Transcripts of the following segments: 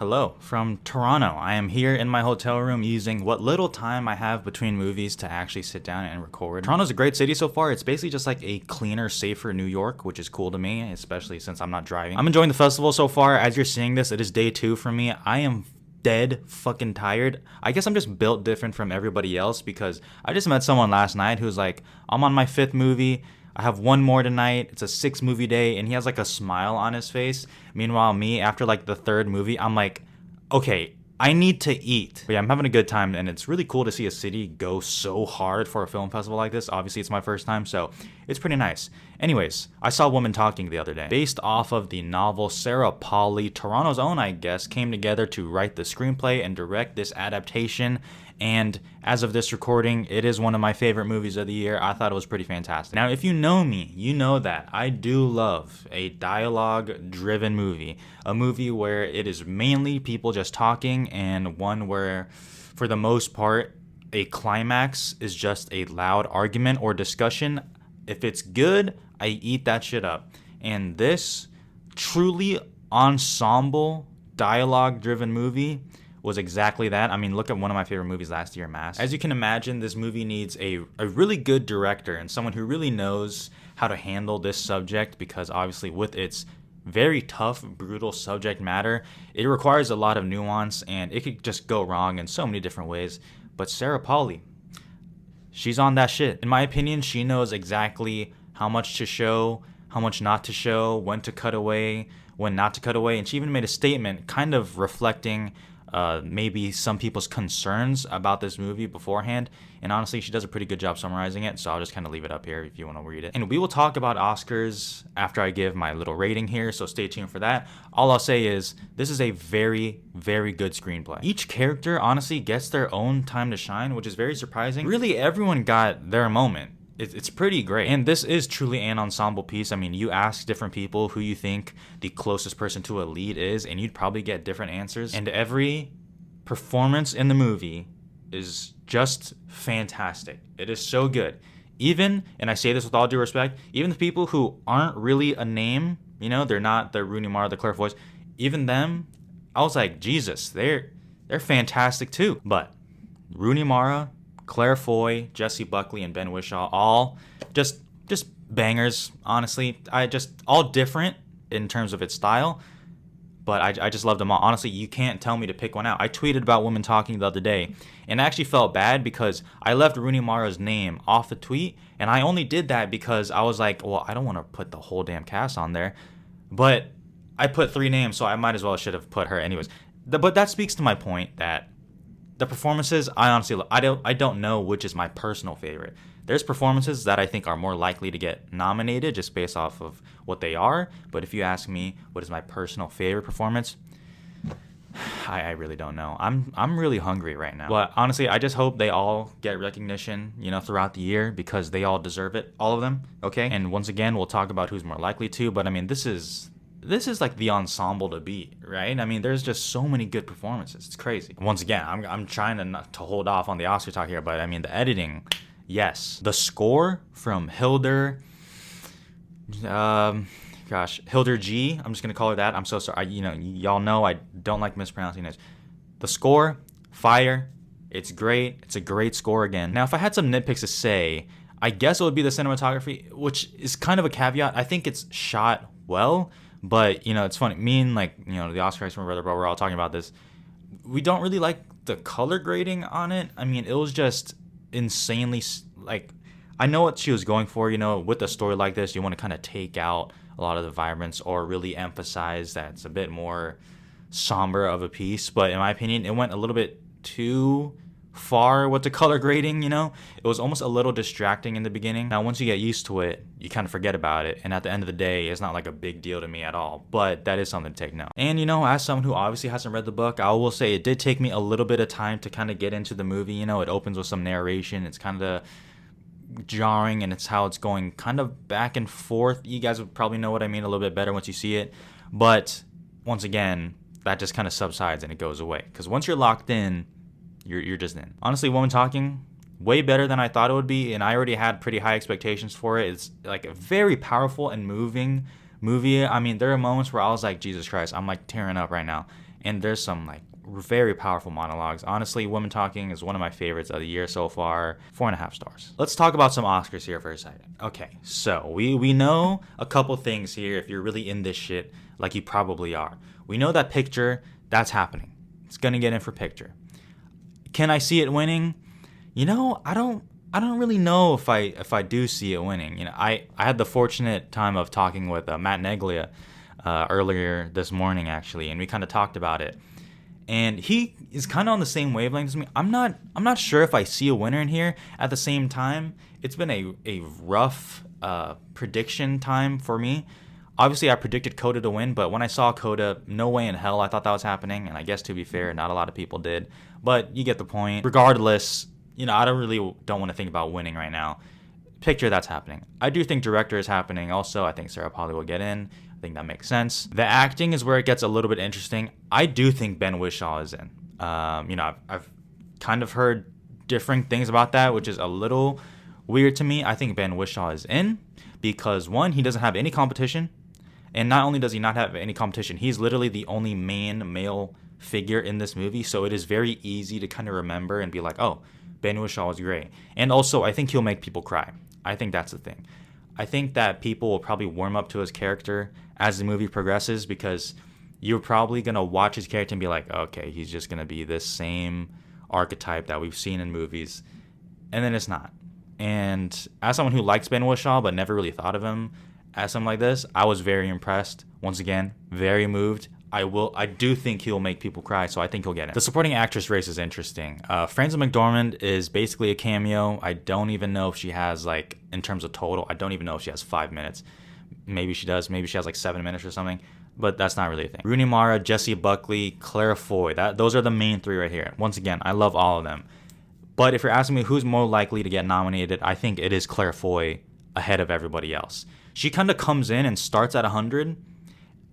Hello from Toronto. I am here in my hotel room using what little time I have between movies to actually sit down and record. Toronto's a great city so far. It's basically just like a cleaner, safer New York, which is cool to me, especially since I'm not driving. I'm enjoying the festival so far. As you're seeing this, it is day 2 for me. I am dead fucking tired. I guess I'm just built different from everybody else because I just met someone last night who's like, I'm on my 5th movie. I have one more tonight. It's a 6-movie day, and he has like a smile on his face. Meanwhile, me, after like the 3rd movie, I'm like, okay, I need to eat. But yeah, I'm having a good time, and it's really cool to see a city go so hard for a film festival like this. Obviously, it's my first time, so it's pretty nice. Anyways, I saw Woman Talking the other day. Based off of the novel, Sarah Polley, Toronto's own, I guess, came together to write the screenplay and direct this adaptation. And as of this recording, it is one of my favorite movies of the year. I thought it was pretty fantastic. Now, if you know me, you know that I do love a dialogue-driven movie. A movie where it is mainly people just talking, and one where, for the most part, a climax is just a loud argument or discussion. If it's good, I eat that shit up. And this truly ensemble dialogue-driven movie was exactly that. I mean, look at one of my favorite movies last year, Mask. As you can imagine, this movie needs a really good director and someone who really knows how to handle this subject, because obviously with its very tough, brutal subject matter, it requires a lot of nuance and it could just go wrong in so many different ways. But Sarah Polley, she's on that shit. In my opinion, she knows exactly how much to show, how much not to show, when to cut away, when not to cut away. And she even made a statement kind of reflecting maybe some people's concerns about this movie beforehand, and honestly she does a pretty good job summarizing it, so I'll just kind of leave it up here if you want to read it. And we will talk about Oscars after I give my little rating here, so stay tuned for that. All I'll say is this is a very, very good screenplay. Each character honestly gets their own time to shine, which is very surprising. Really, everyone got their moment. It's pretty great. And this is truly an ensemble piece. I mean, you ask different people who you think the closest person to a lead is, and you'd probably get different answers. And every performance in the movie is just fantastic. It is so good. Even, and I say this with all due respect, even the people who aren't really a name, you know, they're not the Rooney Mara, the Claire Foys, even them, I was like, Jesus, they're fantastic too. But Rooney Mara, Claire Foy, Jessie, Buckley, and Ben Whishaw, all just bangers, honestly. All different in terms of its style, but I just love them all. Honestly, you can't tell me to pick one out. I tweeted about Women Talking the other day, and I actually felt bad because I left Rooney Mara's name off the tweet, and I only did that because I was like, well, I don't want to put the whole damn cast on there, but I put 3 names, so I might as well should have put her anyways. But that speaks to my point that the performances, I honestly, I don't know which is my personal favorite. There's performances that I think are more likely to get nominated just based off of what they are. But if you ask me what is my personal favorite performance, I really don't know. I'm really hungry right now. But honestly, I just hope they all get recognition, you know, throughout the year, because they all deserve it, all of them. Okay. And once again, we'll talk about who's more likely to. But I mean, this is like the ensemble to beat, right? I mean, there's just so many good performances. It's crazy. Once again, I'm trying to not to hold off on the Oscar talk here, but I mean, the editing, yes. The score from Hildur G. I'm just gonna call her that. I'm so sorry. Y'all know I don't like mispronouncing it. The score, fire. It's great. It's a great score again. Now, if I had some nitpicks to say, I guess it would be the cinematography, which is kind of a caveat. I think it's shot well. But, you know, it's funny. Me and, like, you know, the Oscar from Brother Bro, we're all talking about this. We don't really like the color grading on it. I mean, it was just insanely, like, I know what she was going for, you know, with a story like this. You want to kind of take out a lot of the vibrance or really emphasize that it's a bit more somber of a piece. But in my opinion, it went a little bit too far with the color grading, you know. It was almost a little distracting in the beginning. Now, once you get used to it, you kind of forget about it, and at the end of the day, it's not like a big deal to me at all. But that is something to take note. And, you know, as someone who obviously hasn't read the book, I will say it did take me a little bit of time to kind of get into the movie. You know, it opens with some narration. It's kind of jarring, and it's how it's going kind of back and forth. You guys would probably know what I mean a little bit better once you see it. But once again, that just kind of subsides and it goes away, because once you're locked in, you're just in. Honestly, Woman Talking, way better than I thought it would be, and I already had pretty high expectations for it. It's like a very powerful and moving movie. I mean, there are moments where I was like, Jesus Christ, I'm like tearing up right now. and there's some like very powerful monologues. Honestly, Women Talking is one of my favorites of the year so far. 4.5 stars. Let's talk about some Oscars here for a second. Okay, so we know a couple things here. If you're really in this shit, like you probably are, we know that Picture, that's happening. It's gonna get in for Picture. Can I see it winning? You know, I don't really know if I do see it winning. You know, I had the fortunate time of talking with Matt Neglia earlier this morning actually, and we kind of talked about it. And he is kind of on the same wavelength as me. I'm not sure if I see a winner in here. At the same time, it's been a rough prediction time for me. Obviously, I predicted Coda to win, but when I saw Coda, no way in hell I thought that was happening. And I guess to be fair, not a lot of people did. But you get the point. Regardless, you know, I don't want to think about winning right now. Picture, that's happening. I do think Director is happening also. I think Sarah Polley will get in. I think that makes sense. The acting is where it gets a little bit interesting. I do think Ben Whishaw is in. You know, I've kind of heard different things about that, which is a little weird to me. I think Ben Whishaw is in because, one, he doesn't have any competition. And not only does he not have any competition, he's literally the only main male figure in this movie. So it is very easy to kind of remember and be like, oh, Ben Whishaw was great. And also, I think he'll make people cry. I think that's the thing. I think that people will probably warm up to his character as the movie progresses because you're probably going to watch his character and be like, okay, he's just going to be this same archetype that we've seen in movies. And then it's not. And as someone who likes Ben Whishaw but never really thought of him as something like this, I was very impressed. Once again, very moved. I do think he'll make people cry, so I think he'll get it. The supporting actress race is interesting. Frances McDormand is basically a cameo. I don't even know if she has, like, in terms of total, I don't even know if she has 5 minutes. Maybe she does. Maybe she has like 7 minutes or something, but that's not really a thing. Rooney Mara, Jessie Buckley, Claire Foy. Those are the main three right here. Once again, I love all of them. But if you're asking me who's more likely to get nominated, I think it is Claire Foy ahead of everybody else. She kind of comes in and starts at 100,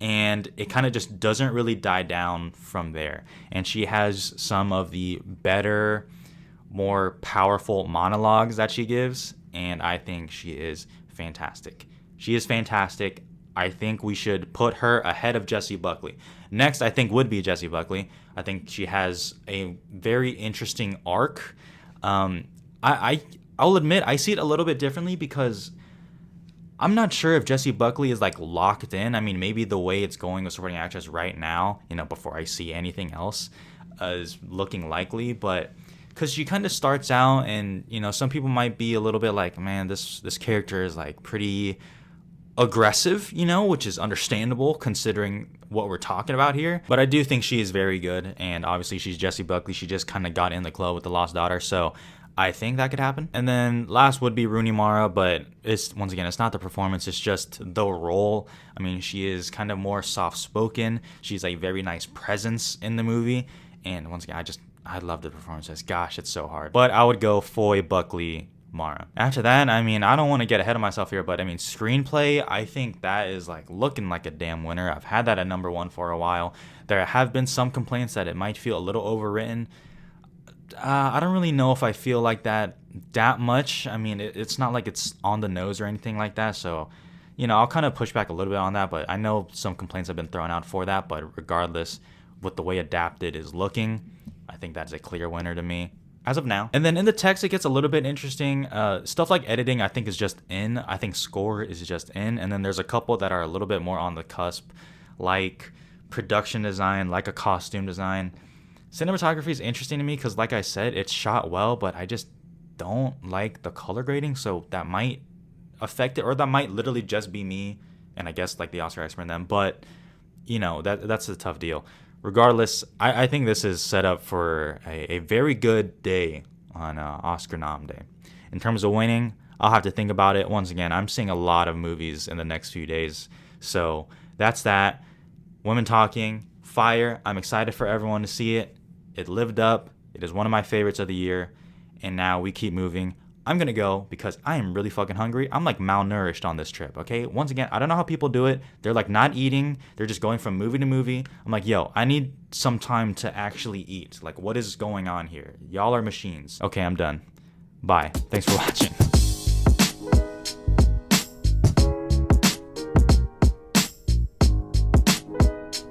and it kind of just doesn't really die down from there. And she has some of the better, more powerful monologues that she gives, and I think she is fantastic. She is fantastic. I think we should put her ahead of Jessie Buckley. Next, I think, would be Jessie Buckley. I think she has a very interesting arc. I'll admit, I see it a little bit differently because I'm not sure if Jessie Buckley is like locked in. I mean, maybe the way it's going with supporting actress right now, you know, before I see anything else, is looking likely. But because she kind of starts out, and you know, some people might be a little bit like, man, this character is like pretty aggressive, you know, which is understandable considering what we're talking about here. But I do think she is very good, and obviously she's Jessie Buckley. She just kind of got in the club with the Lost Daughter, so I think that could happen. And then last would be Rooney Mara, but it's, once again, it's not the performance, it's just the role. I mean, she is kind of more soft-spoken. She's a very nice presence in the movie, and once again, I love the performances. Gosh, it's so hard. But I would go Foy, Buckley, Mara. After that, I mean, I don't want to get ahead of myself here, but I mean, screenplay, I think that is like looking like a damn winner. I've had that at number one for a while. There have been some complaints that it might feel a little overwritten. I don't really know if I feel like that much. I mean, it's not like it's on the nose or anything like that. So, you know, I'll kind of push back a little bit on that, but I know some complaints have been thrown out for that. But regardless, with the way adapted is looking, I think that's a clear winner to me as of now. And then in the text, it gets a little bit interesting. Stuff like editing, I think, is just in. I think score is just in. And then there's a couple that are a little bit more on the cusp, like production design, like a costume design. Cinematography is interesting to me because, like I said, it's shot well, but I just don't like the color grading, so that might affect it, or that might literally just be me, and I guess like the Oscar expert in them. But you know, that's a tough deal. Regardless, I think this is set up for a very good day on Oscar nom day. In terms of winning, I'll have to think about it. Once again, I'm seeing a lot of movies in the next few days, so that's that. Women Talking, fire. I'm excited for everyone to see it. It lived up. It is one of my favorites of the year. And now we keep moving. I'm going to go because I am really fucking hungry. I'm like malnourished on this trip, okay? Once again, I don't know how people do it. They're like not eating. They're just going from movie to movie. I'm like, yo, I need some time to actually eat. Like, what is going on here? Y'all are machines. Okay, I'm done. Bye. Thanks for watching.